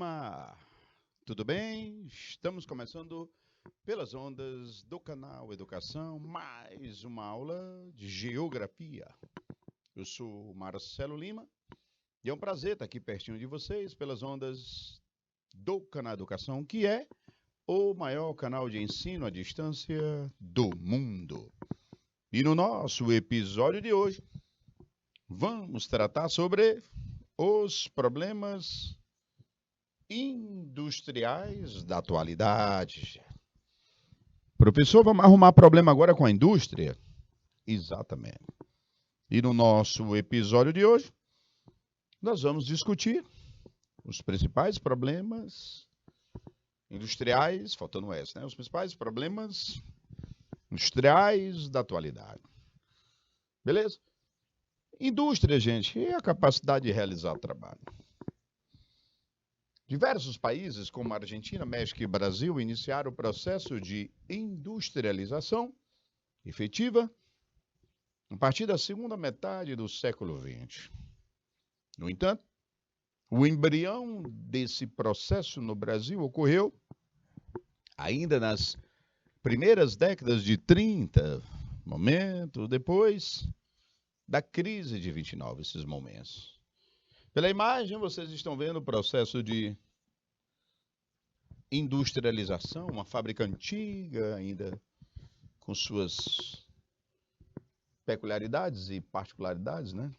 Lima, tudo bem? Estamos começando pelas ondas do canal Educação, mais uma aula de Geografia. Eu sou Marcelo Lima e é um prazer estar aqui pertinho de vocês pelas ondas do canal Educação, que é o maior canal de ensino à distância do mundo. E no nosso episódio de hoje, vamos tratar sobre os problemas industriais da atualidade. Professor, vamos arrumar problema agora com a indústria? Exatamente. E no nosso episódio de hoje, nós vamos discutir os principais problemas industriais, faltando o S, né? Os principais problemas industriais da atualidade. Beleza? Indústria, gente, é a capacidade de realizar o trabalho. Diversos países, como Argentina, México e Brasil, iniciaram o processo de industrialização efetiva a partir da segunda metade do século XX. No entanto, o embrião desse processo no Brasil ocorreu ainda nas primeiras décadas de 30, momento depois da crise de 29, esses momentos. Pela imagem, vocês estão vendo o processo de industrialização, uma fábrica antiga, ainda com suas peculiaridades e particularidades, né?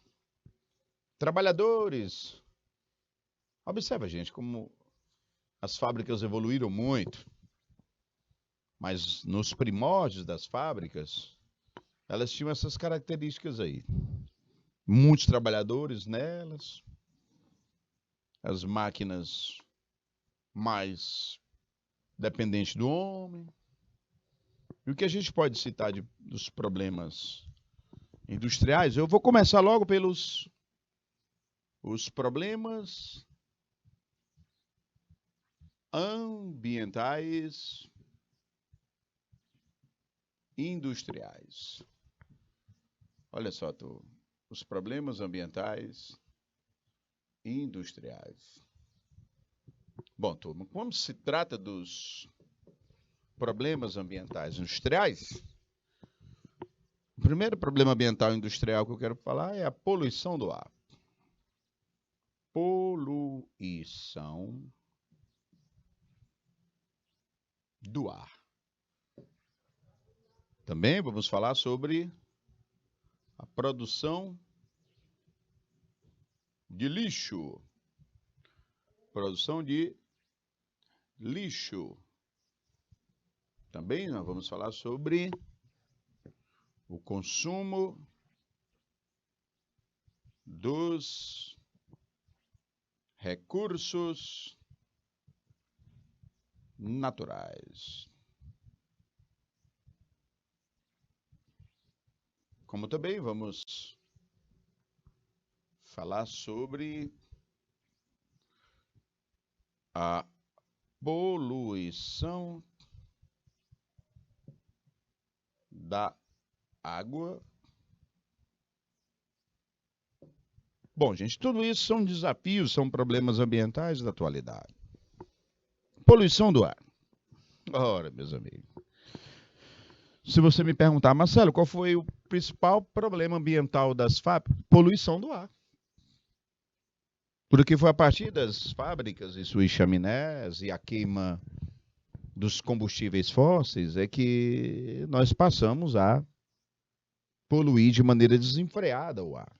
Trabalhadores. Observa, gente, como as fábricas evoluíram muito, mas nos primórdios das fábricas, elas tinham essas características aí. Muitos trabalhadores nelas, as máquinas mais dependentes do homem. E o que a gente pode citar dos problemas industriais? Eu vou começar logo pelos os problemas ambientais industriais. Olha só, os problemas ambientais industriais. Bom, turma, quando se trata dos problemas ambientais industriais, o primeiro problema ambiental industrial que eu quero falar é a poluição do ar. Poluição do ar. Também vamos falar sobre a produção de lixo. Produção de lixo. Também nós vamos falar sobre o consumo dos recursos naturais. Como também vamos falar sobre a poluição da água. Bom, gente, tudo isso são desafios, são problemas ambientais da atualidade. Poluição do ar. Ora, meus amigos, se você me perguntar, Marcelo, qual foi o principal problema ambiental das fábricas? Poluição do ar. Porque foi a partir das fábricas e suas chaminés e a queima dos combustíveis fósseis é que nós passamos a poluir de maneira desenfreada o ar.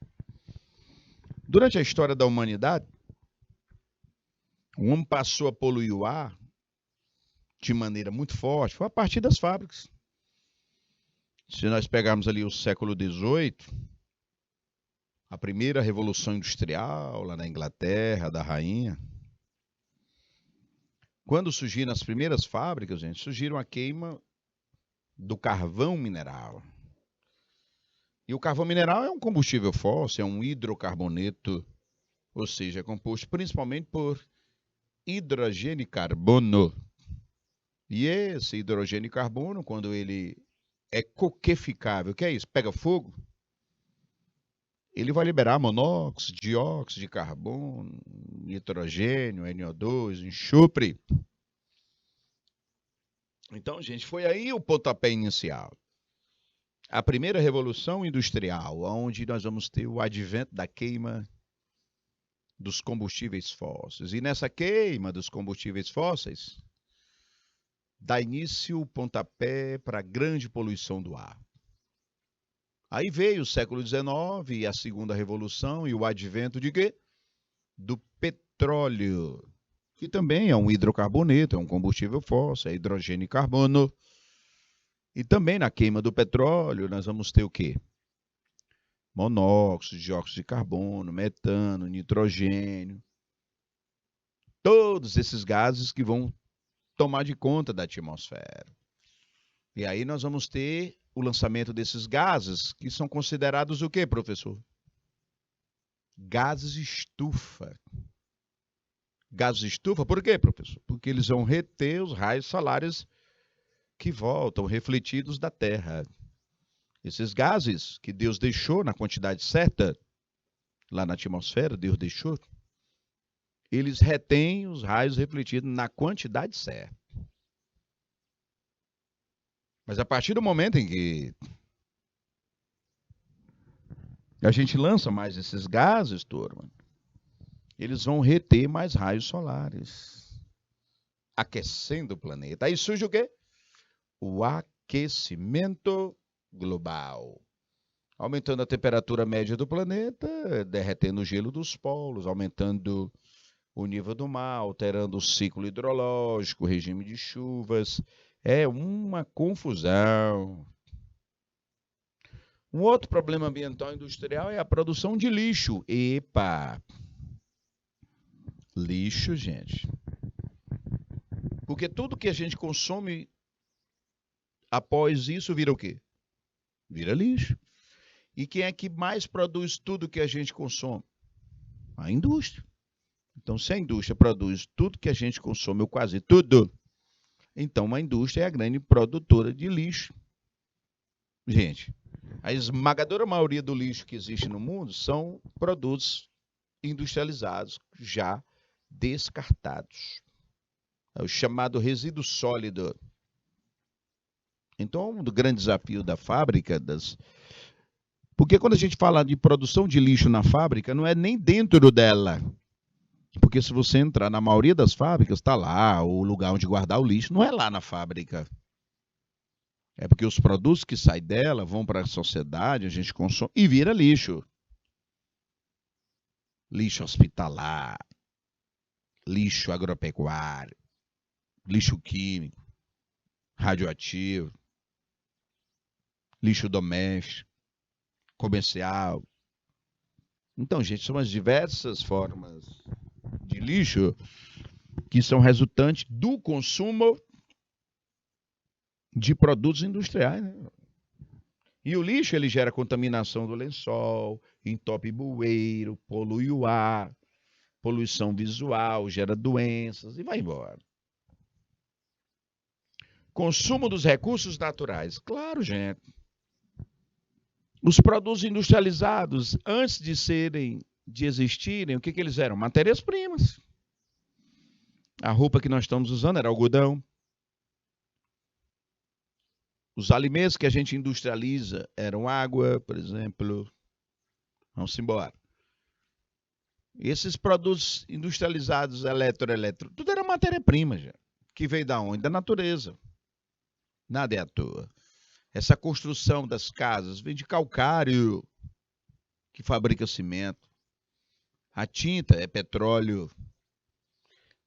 Durante a história da humanidade, o homem passou a poluir o ar de maneira muito forte, foi a partir das fábricas. Se nós pegarmos ali o século XVIII, a primeira revolução industrial lá na Inglaterra, da rainha, quando surgiram as primeiras fábricas, gente, surgiram a queima do carvão mineral. E o carvão mineral é um combustível fóssil, é um hidrocarboneto, ou seja, é composto principalmente por hidrogênio e carbono. E esse hidrogênio e carbono, quando ele é coqueficável, o que é isso? Pega fogo, ele vai liberar monóxido, dióxido de carbono, nitrogênio, NO2, enxofre. Então, gente, foi aí o pontapé inicial. A primeira revolução industrial, onde nós vamos ter o advento da queima dos combustíveis fósseis. E nessa queima dos combustíveis fósseis, dá início o pontapé para a grande poluição do ar. Aí veio o século XIX e a segunda revolução e o advento de quê? Do petróleo, que também é um hidrocarboneto, é um combustível fóssil, é hidrogênio e carbono. E também na queima do petróleo nós vamos ter o quê? Monóxido, dióxido de carbono, metano, nitrogênio. Todos esses gases que vão tomar de conta da atmosfera. E aí nós vamos ter o lançamento desses gases, que são considerados o quê, professor? Gases estufa. Gases estufa, por quê, professor? Porque eles vão reter os raios solares que voltam refletidos da Terra. Esses gases que Deus deixou na quantidade certa, lá na atmosfera, Deus deixou, eles retêm os raios refletidos na quantidade certa. Mas a partir do momento em que a gente lança mais esses gases, turma, eles vão reter mais raios solares, aquecendo o planeta. Aí surge o quê? O aquecimento global. Aumentando a temperatura média do planeta, derretendo o gelo dos polos, aumentando o nível do mar, alterando o ciclo hidrológico, o regime de chuvas. É uma confusão. Um outro problema ambiental industrial é a produção de lixo. Epa! Lixo, gente. Porque tudo que a gente consome após isso vira o quê? Vira lixo. E quem é que mais produz tudo que a gente consome? A indústria. Então, se a indústria produz tudo que a gente consome, ou quase tudo, então a indústria é a grande produtora de lixo. Gente, a esmagadora maioria do lixo que existe no mundo são produtos industrializados, já descartados. É o chamado resíduo sólido. Então, um dos grandes desafios da fábrica, porque quando a gente fala de produção de lixo na fábrica, não é nem dentro dela. Porque se você entrar na maioria das fábricas, está lá o lugar onde guardar o lixo, não é lá na fábrica. É porque os produtos que saem dela vão para a sociedade, a gente consome e vira lixo. Lixo hospitalar, lixo agropecuário, lixo químico, radioativo, lixo doméstico, comercial. Então, gente, são as diversas formas de lixo que são resultantes do consumo de produtos industriais, né? E o lixo, ele gera contaminação do lençol, entope bueiro, polui o ar, poluição visual, gera doenças e vai embora. Consumo dos recursos naturais. Claro, gente. Os produtos industrializados, antes de existirem, o que eles eram? Matérias-primas. A roupa que nós estamos usando era algodão. Os alimentos que a gente industrializa eram água, por exemplo. Vamos embora. Esses produtos industrializados, eletroeletrônicos, tudo era matéria-prima, já, que veio da onde? Da natureza. Nada é à toa. Essa construção das casas vem de calcário, que fabrica cimento. A tinta é petróleo.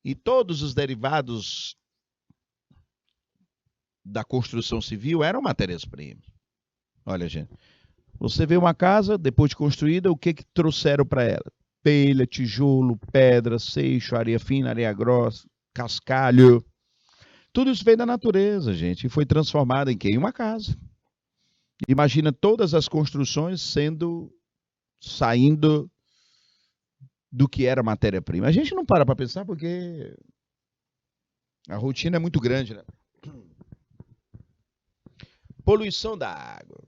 E todos os derivados da construção civil eram matérias-primas. Olha, gente, você vê uma casa, depois de construída, o que trouxeram para ela? Telha, tijolo, pedra, seixo, areia fina, areia grossa, cascalho. Tudo isso veio da natureza, gente, e foi transformado em quê? Em uma casa. Imagina todas as construções saindo do que era matéria-prima. A gente não para pensar porque a rotina é muito grande, né? Poluição da água,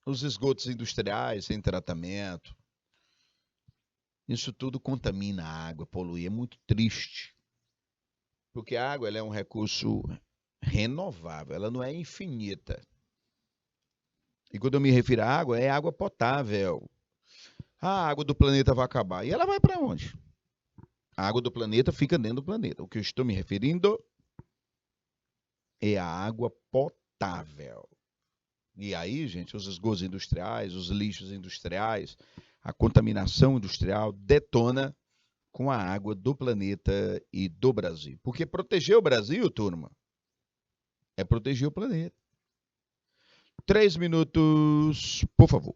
os esgotos industriais sem tratamento, Isso tudo contamina a água, polui. É muito triste. Porque a água ela é um recurso renovável, ela não é infinita. E quando eu me refiro à água, é água potável. A água do planeta vai acabar. E ela vai para onde? A água do planeta fica dentro do planeta. O que eu estou me referindo é a água potável. E aí, gente, os esgotos industriais, os lixos industriais, a contaminação industrial detona com a água do planeta e do Brasil. Porque proteger o Brasil, turma, é proteger o planeta. 3 minutos, por favor.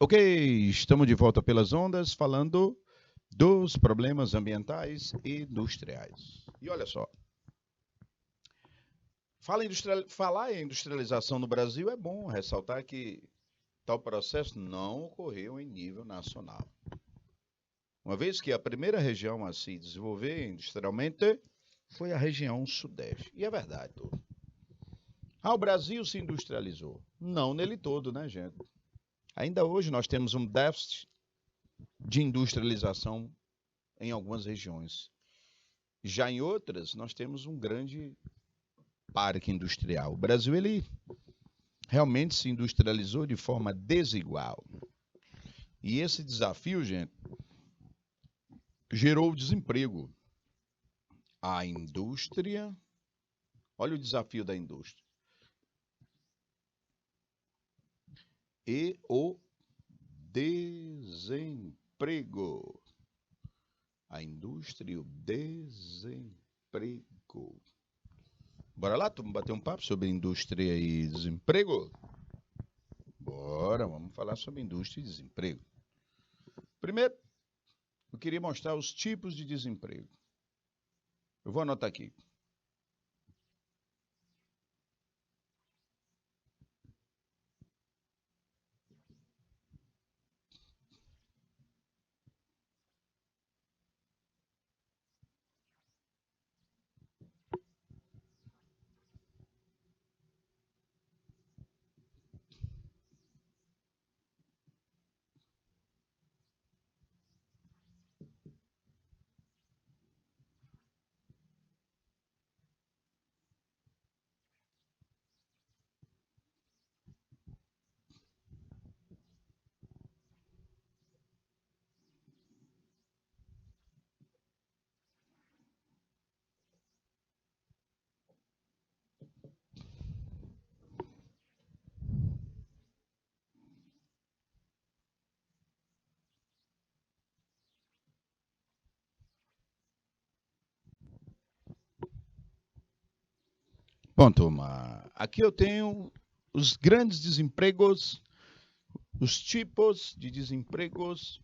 Ok, estamos de volta pelas ondas falando dos problemas ambientais e industriais. E olha só, falar em industrialização no Brasil é bom ressaltar que tal processo não ocorreu em nível nacional. Uma vez que a primeira região a se desenvolver industrialmente foi a região sudeste. E é verdade, tudo. O Brasil se industrializou. Não nele todo, né, gente? Ainda hoje nós temos um déficit de industrialização em algumas regiões. Já em outras, nós temos um grande parque industrial. O Brasil, ele realmente se industrializou de forma desigual. E esse desafio, gente, gerou desemprego. A indústria, olha o desafio da indústria. E o desemprego. A indústria e o desemprego. Bora lá, vamos bater um papo sobre indústria e desemprego? Bora, vamos falar sobre indústria e desemprego. Primeiro, eu queria mostrar os tipos de desemprego. Eu vou anotar aqui. Bom, turma, aqui eu tenho os grandes desempregos, os tipos de desempregos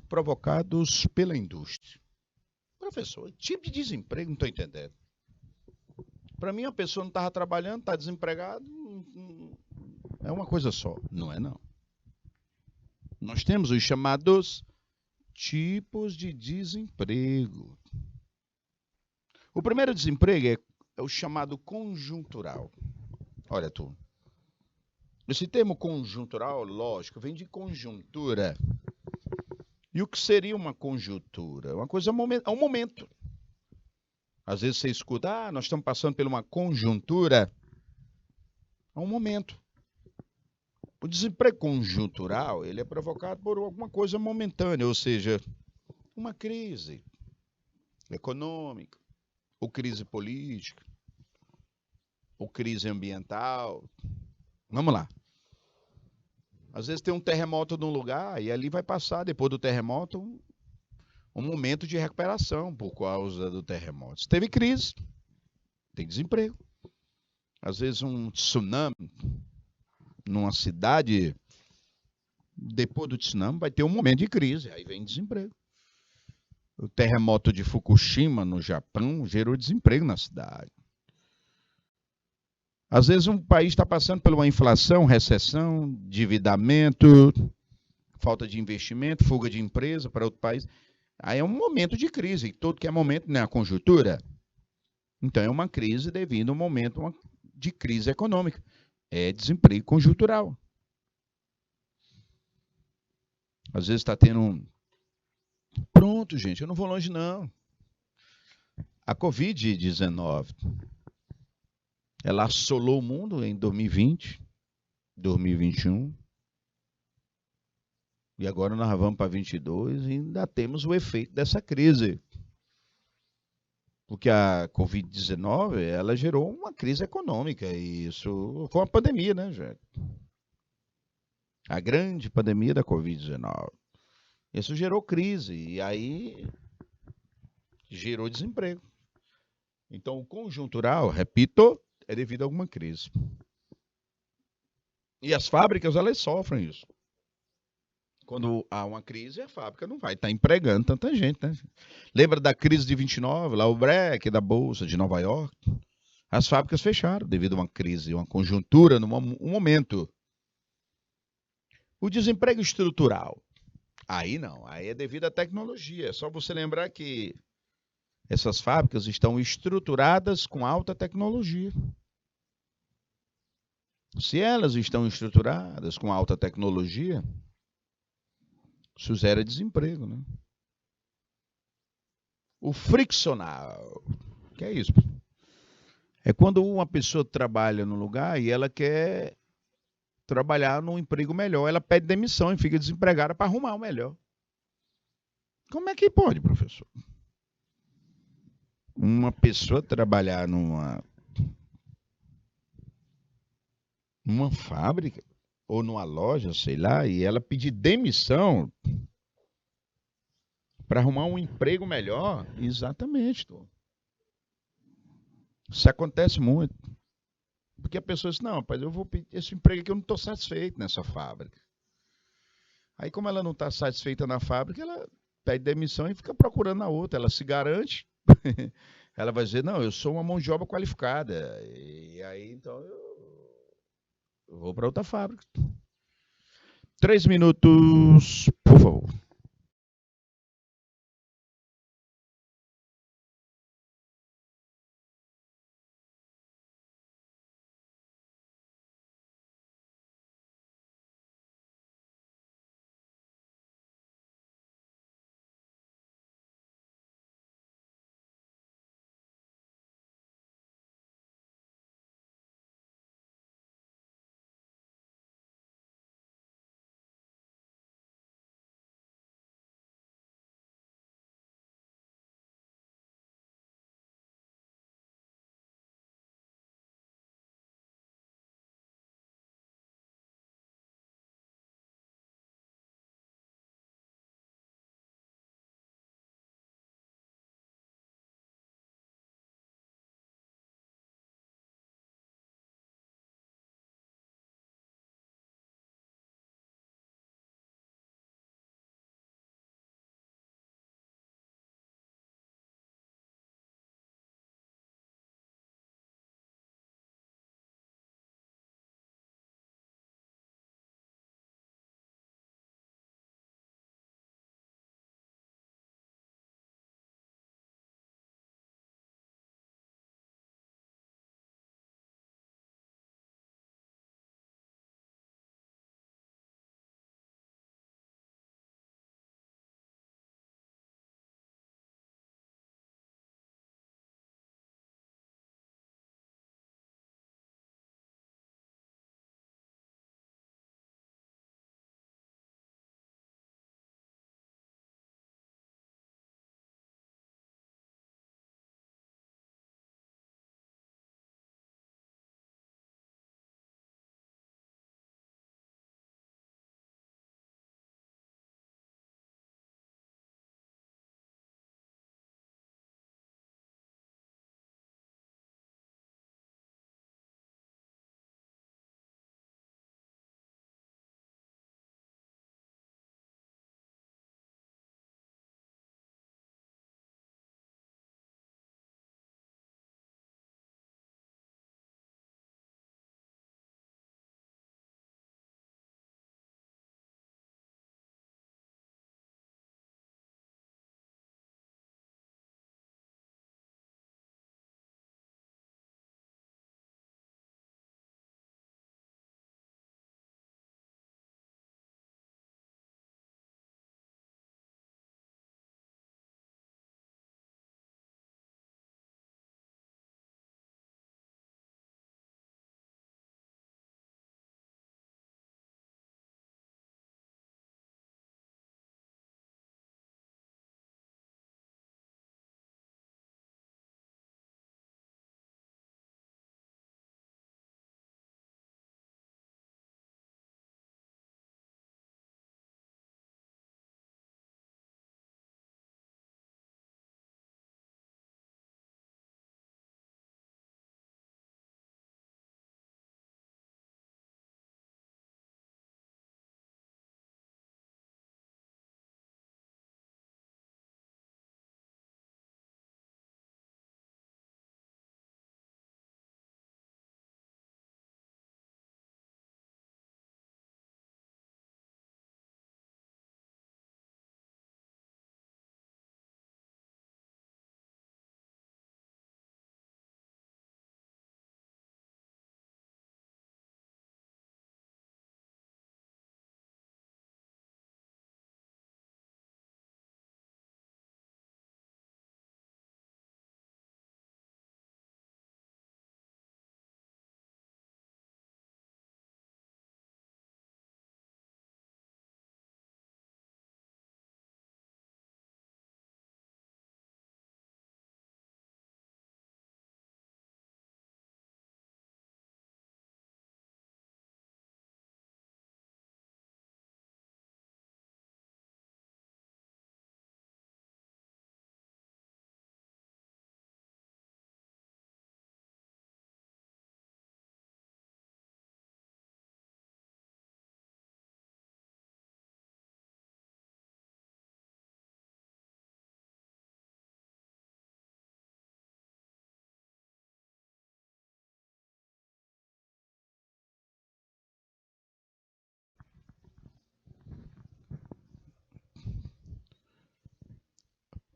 provocados pela indústria. Professor, tipo de desemprego, não estou entendendo. Para mim, a pessoa não estava trabalhando, está desempregado, é uma coisa só. Não é, não. Nós temos os chamados tipos de desemprego. O primeiro desemprego é o chamado conjuntural. Olha, tu. Esse termo conjuntural, lógico, vem de conjuntura. E o que seria uma conjuntura? Uma coisa é um momento. Às vezes você escuta, nós estamos passando por uma conjuntura. É um momento. O desemprego conjuntural, ele é provocado por alguma coisa momentânea, ou seja, uma crise econômica, ou crise política, ou crise ambiental. Vamos lá. Às vezes tem um terremoto num lugar e ali vai passar, depois do terremoto, um momento de recuperação por causa do terremoto. Se teve crise, tem desemprego. Às vezes um tsunami numa cidade, depois do tsunami vai ter um momento de crise, aí vem desemprego. O terremoto de Fukushima, no Japão, gerou desemprego na cidade. Às vezes um país está passando por uma inflação, recessão, endividamento, falta de investimento, fuga de empresa para outro país. Aí é um momento de crise, e todo que é momento não é a conjuntura. Então é uma crise devido a um momento de crise econômica. É desemprego conjuntural. Às vezes está tendo um... Pronto, gente, eu não vou longe não. A Covid-19, ela assolou o mundo em 2020, 2021. E agora nós vamos para 2022 e ainda temos o efeito dessa crise. Porque a Covid-19, ela gerou uma crise econômica. E isso foi uma pandemia, né, gente? A grande pandemia da Covid-19. Isso gerou crise e aí gerou desemprego. Então, o conjuntural, repito, é devido a alguma crise. E as fábricas, elas sofrem isso. Quando há uma crise, a fábrica não vai estar empregando tanta gente, né? Lembra da crise de 29, lá o break da Bolsa de Nova York? As fábricas fecharam devido a uma crise, uma conjuntura, um momento. O desemprego estrutural. Aí não, aí é devido à tecnologia. É só você lembrar que essas fábricas estão estruturadas com alta tecnologia. Se elas estão estruturadas com alta tecnologia, isso zera desemprego, né? O friccional, que é isso? É quando uma pessoa trabalha no lugar e ela quer trabalhar num emprego melhor, ela pede demissão e fica desempregada para arrumar o melhor. Como é que pode, professor? Uma pessoa trabalhar numa fábrica ou numa loja, sei lá, e ela pedir demissão para arrumar um emprego melhor? Exatamente, Tom. Isso acontece muito. Porque a pessoa diz, não, rapaz, eu vou pedir esse emprego aqui, eu não estou satisfeito nessa fábrica. Aí, como ela não está satisfeita na fábrica, ela pede demissão e fica procurando na outra. Ela se garante. Ela vai dizer, não, eu sou uma mão de obra qualificada. E aí, então, eu vou para outra fábrica. 3 minutos, por favor.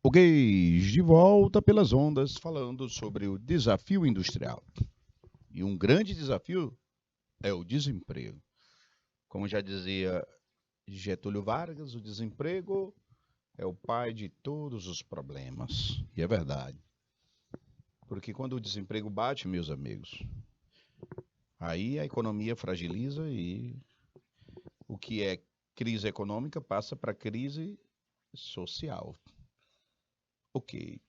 Ok, de volta pelas ondas, falando sobre o desafio industrial. E um grande desafio é o desemprego. Como já dizia Getúlio Vargas, o desemprego é o pai de todos os problemas. E é verdade. Porque quando o desemprego bate, meus amigos, aí a economia fragiliza e o que é crise econômica passa para crise social. Ok.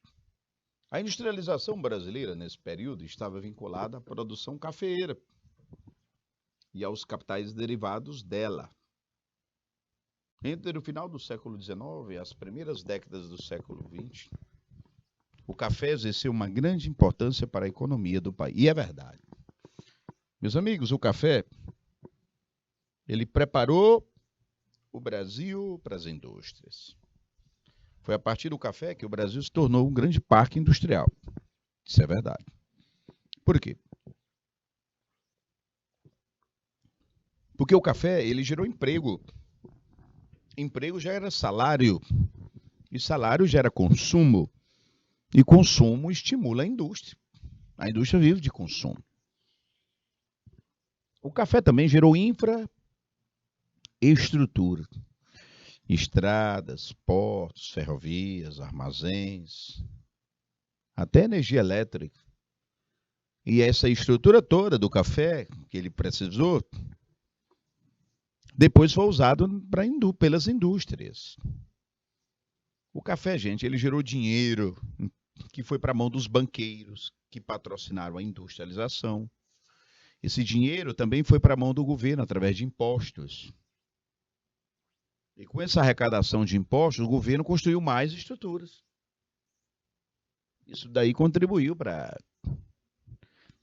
A industrialização brasileira, nesse período, estava vinculada à produção cafeeira e aos capitais derivados dela. Entre o final do século XIX e as primeiras décadas do século XX, o café exerceu uma grande importância para a economia do país. E é verdade. Meus amigos, o café, ele preparou o Brasil para as indústrias. Foi a partir do café que o Brasil se tornou um grande parque industrial. Isso é verdade. Por quê? Porque o café, ele gerou emprego. Emprego gera salário. E salário gera consumo. E consumo estimula a indústria. A indústria vive de consumo. O café também gerou infraestrutura. Estradas, portos, ferrovias, armazéns, até energia elétrica. E essa estrutura toda do café que ele precisou, depois foi usado pelas indústrias. O café, gente, ele gerou dinheiro que foi para a mão dos banqueiros que patrocinaram a industrialização. Esse dinheiro também foi para a mão do governo através de impostos. E com essa arrecadação de impostos, o governo construiu mais estruturas. Isso daí contribuiu para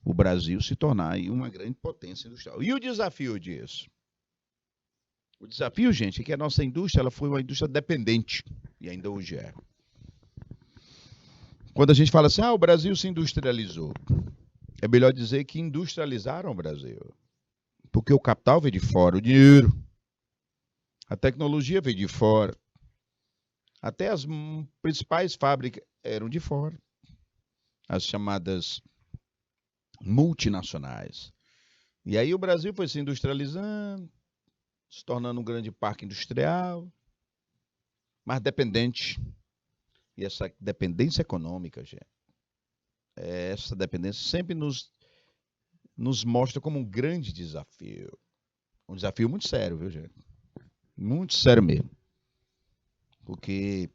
o Brasil se tornar uma grande potência industrial. E o desafio disso? O desafio, gente, é que a nossa indústria ela foi uma indústria dependente, e ainda hoje é. Quando a gente fala assim, o Brasil se industrializou, é melhor dizer que industrializaram o Brasil. Porque o capital veio de fora, o dinheiro, a tecnologia veio de fora, até as principais fábricas eram de fora, as chamadas multinacionais. E aí o Brasil foi se industrializando, se tornando um grande parque industrial, mas dependente. E essa dependência econômica, gente, essa dependência sempre nos mostra como um grande desafio. Um desafio muito sério, viu, gente? Muito sério mesmo. Porque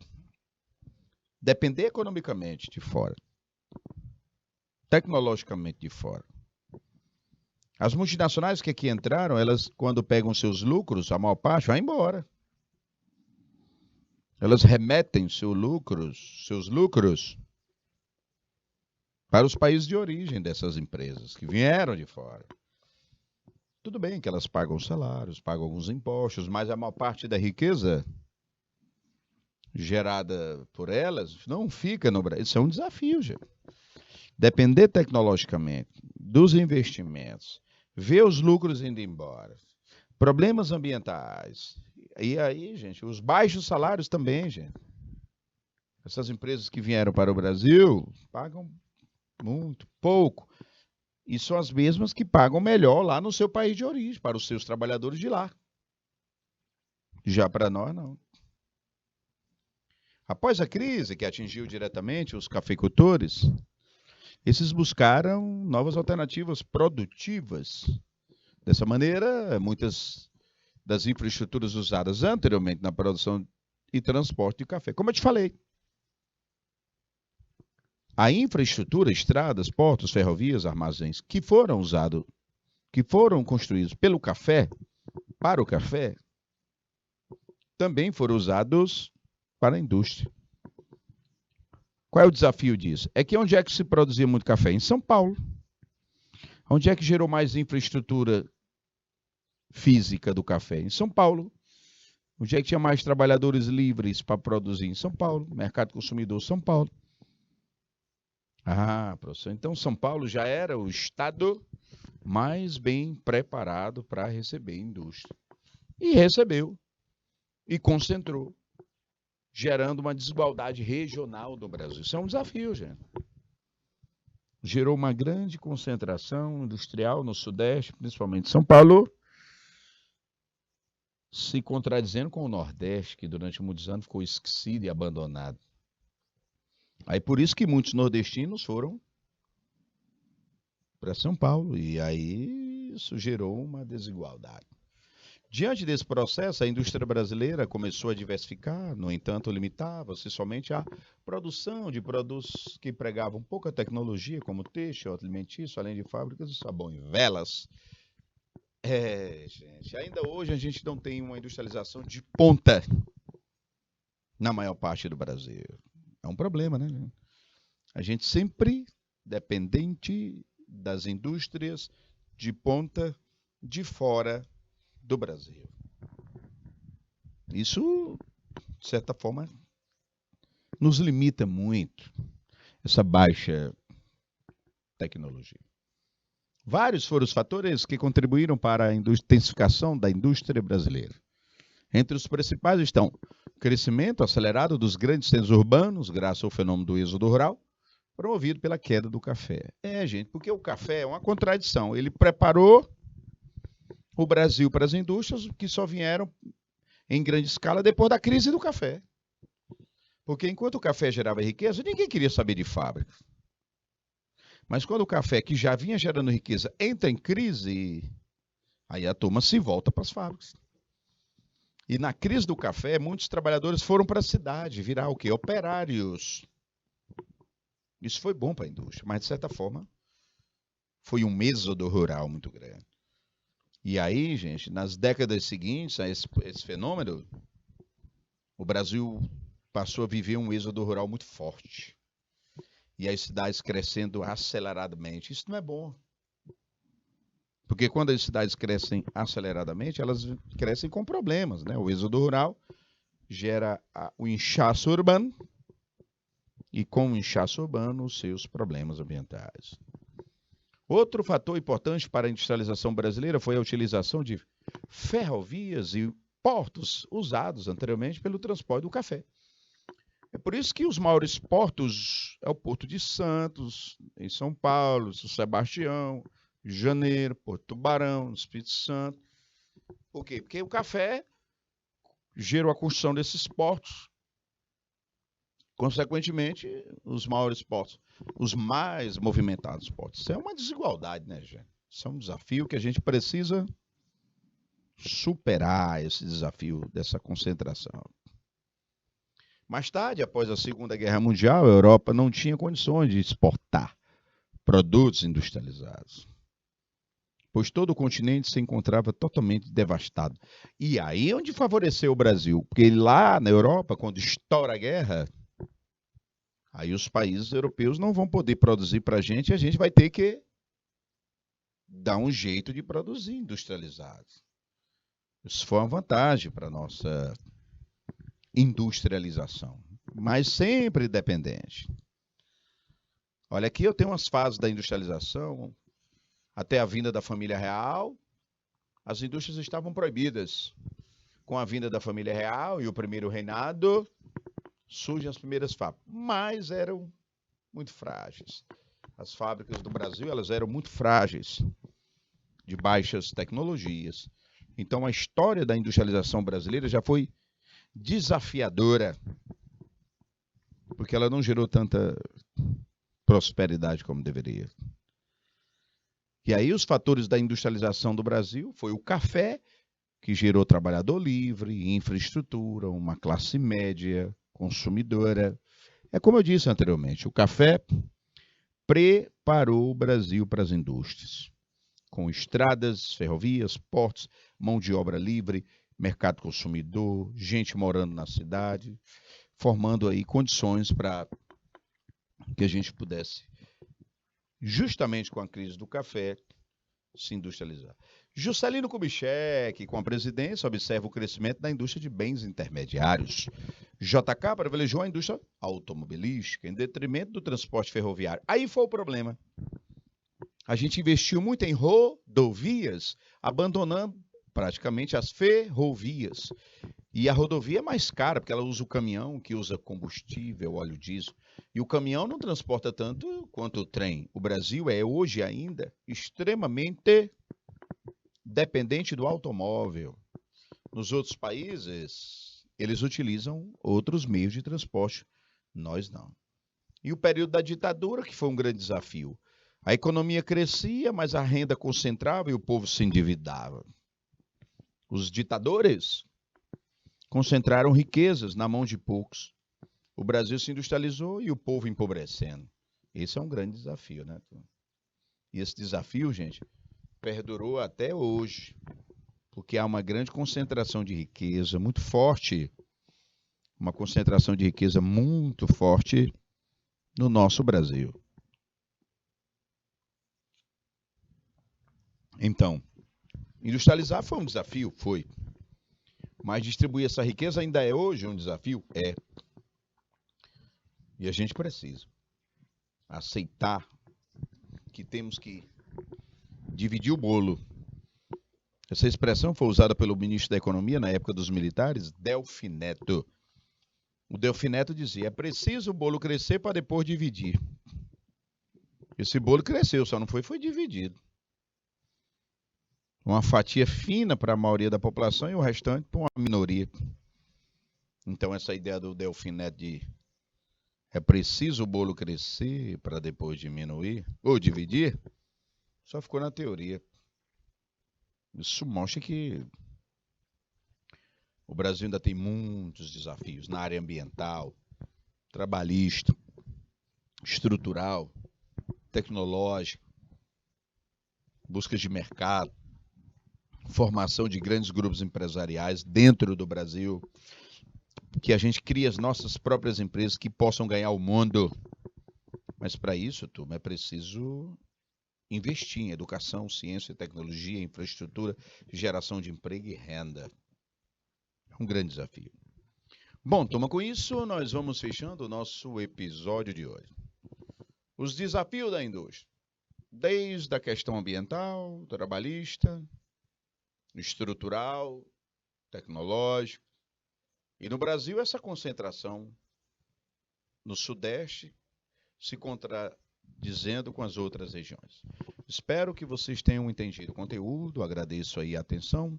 depender economicamente de fora, tecnologicamente de fora. As multinacionais que aqui entraram, elas, quando pegam seus lucros, a maior parte vai embora. Elas remetem seus lucros para os países de origem dessas empresas, que vieram de fora. Tudo bem que elas pagam salários, pagam alguns impostos, mas a maior parte da riqueza gerada por elas não fica no Brasil. Isso é um desafio, gente. Depender tecnologicamente dos investimentos, ver os lucros indo embora, problemas ambientais. E aí, gente, os baixos salários também, gente. Essas empresas que vieram para o Brasil pagam muito pouco. E são as mesmas que pagam melhor lá no seu país de origem, para os seus trabalhadores de lá. Já para nós, não. Após a crise que atingiu diretamente os cafeicultores, esses buscaram novas alternativas produtivas. Dessa maneira, muitas das infraestruturas usadas anteriormente na produção e transporte de café, como eu te falei, a infraestrutura, estradas, portos, ferrovias, armazéns, que foram construídos pelo café, para o café, também foram usados para a indústria. Qual é o desafio disso? É que onde é que se produzia muito café? Em São Paulo. Onde é que gerou mais infraestrutura física do café? Em São Paulo. Onde é que tinha mais trabalhadores livres para produzir? Em São Paulo. Mercado consumidor, São Paulo. Professor, então São Paulo já era o estado mais bem preparado para receber indústria. E recebeu. E concentrou. gerando uma desigualdade regional no Brasil. Isso é um desafio, gente. Gerou uma grande concentração industrial no Sudeste, principalmente São Paulo, se contradizendo com o Nordeste, que durante muitos anos ficou esquecido e abandonado. Aí por isso que muitos nordestinos foram para São Paulo, e aí isso gerou uma desigualdade. Diante desse processo, a indústria brasileira começou a diversificar, no entanto, limitava-se somente à produção de produtos que empregavam pouca tecnologia, como têxtil, alimentício, além de fábricas de sabão e velas. Gente, ainda hoje a gente não tem uma industrialização de ponta na maior parte do Brasil. É um problema, né? A gente sempre dependente das indústrias de ponta de fora do Brasil. Isso, de certa forma, nos limita muito, essa baixa tecnologia. Vários foram os fatores que contribuíram para a intensificação da indústria brasileira. Entre os principais estão o crescimento acelerado dos grandes centros urbanos, graças ao fenômeno do êxodo rural, promovido pela queda do café. Gente, porque o café é uma contradição. Ele preparou o Brasil para as indústrias que só vieram em grande escala depois da crise do café. Porque enquanto o café gerava riqueza, ninguém queria saber de fábrica. Mas quando o café, que já vinha gerando riqueza, entra em crise, aí a turma se volta para as fábricas. E na crise do café, muitos trabalhadores foram para a cidade, virar o quê? Operários. Isso foi bom para a indústria, mas de certa forma foi um êxodo rural muito grande. E aí, gente, nas décadas seguintes a esse fenômeno, o Brasil passou a viver um êxodo rural muito forte. E as cidades crescendo aceleradamente. Isso não é bom. Porque quando as cidades crescem aceleradamente, elas crescem com problemas, né? O êxodo rural gera o inchaço urbano e com o inchaço urbano os seus problemas ambientais. Outro fator importante para a industrialização brasileira foi a utilização de ferrovias e portos usados anteriormente pelo transporte do café. É por isso que os maiores portos é o Porto de Santos, em São Paulo, São Sebastião, Janeiro, Porto Tubarão, Espírito Santo. Por quê? Porque o café gerou a construção desses portos. Consequentemente, os maiores portos, os mais movimentados portos. Isso é uma desigualdade, né, gente? Isso é um desafio que a gente precisa superar, esse desafio dessa concentração. Mais tarde, após a Segunda Guerra Mundial, a Europa não tinha condições de exportar produtos industrializados, pois todo o continente se encontrava totalmente devastado. E aí é onde favoreceu o Brasil, porque lá na Europa, quando estoura a guerra, aí os países europeus não vão poder produzir para a gente vai ter que dar um jeito de produzir industrializado. Isso foi uma vantagem para a nossa industrialização, mas sempre dependente. Olha, aqui eu tenho umas fases da industrialização. Até a vinda da família real, as indústrias estavam proibidas. Com a vinda da família real e o primeiro reinado, surgem as primeiras fábricas, mas eram muito frágeis. As fábricas do Brasil, elas eram muito frágeis, de baixas tecnologias. Então a história da industrialização brasileira já foi desafiadora, porque ela não gerou tanta prosperidade como deveria. E aí os fatores da industrialização do Brasil foi o café, que gerou trabalhador livre, infraestrutura, uma classe média consumidora. É como eu disse anteriormente, o café preparou o Brasil para as indústrias, com estradas, ferrovias, portos, mão de obra livre, mercado consumidor, gente morando na cidade, formando aí condições para que a gente pudesse, justamente com a crise do café, se industrializar. Juscelino Kubitschek, com a presidência, observa o crescimento da indústria de bens intermediários. JK privilegiou a indústria automobilística em detrimento do transporte ferroviário. Aí foi o problema. A gente investiu muito em rodovias, abandonando praticamente as ferrovias. E a rodovia é mais cara, porque ela usa o caminhão, que usa combustível, óleo diesel. E o caminhão não transporta tanto quanto o trem. O Brasil é hoje ainda extremamente dependente do automóvel. Nos outros países, eles utilizam outros meios de transporte. Nós não. E o período da ditadura, que foi um grande desafio. A economia crescia, mas a renda concentrava e o povo se endividava. Os ditadores concentraram riquezas na mão de poucos. O Brasil se industrializou e o povo empobrecendo. Esse é um grande desafio, né? E esse desafio, gente, perdurou até hoje, porque há uma grande concentração de riqueza muito forte, uma concentração de riqueza muito forte no nosso Brasil. Então, industrializar foi um desafio? Foi. Mas distribuir essa riqueza ainda é hoje um desafio? É. E a gente precisa aceitar que temos que dividir o bolo. Essa expressão foi usada pelo ministro da Economia na época dos militares, Delfim Neto. O Delfim Neto dizia: é preciso o bolo crescer para depois dividir. Esse bolo cresceu, só não foi dividido. Uma fatia fina para a maioria da população e o restante para uma minoria. Então essa ideia do Delfim Neto de é preciso o bolo crescer para depois diminuir ou dividir, só ficou na teoria. Isso mostra que o Brasil ainda tem muitos desafios na área ambiental, trabalhista, estrutural, tecnológico, busca de mercado, formação de grandes grupos empresariais dentro do Brasil, que a gente crie as nossas próprias empresas que possam ganhar o mundo. Mas para isso, turma, é preciso investir em educação, ciência, tecnologia, infraestrutura, geração de emprego e renda. É um grande desafio. Bom, turma, com isso nós vamos fechando o nosso episódio de hoje. Os desafios da indústria, desde a questão ambiental, trabalhista, estrutural, tecnológico. E no Brasil, essa concentração no Sudeste se contradizendo com as outras regiões. Espero que vocês tenham entendido o conteúdo, agradeço aí a atenção,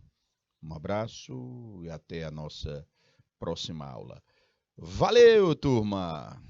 um abraço e até a nossa próxima aula. Valeu, turma!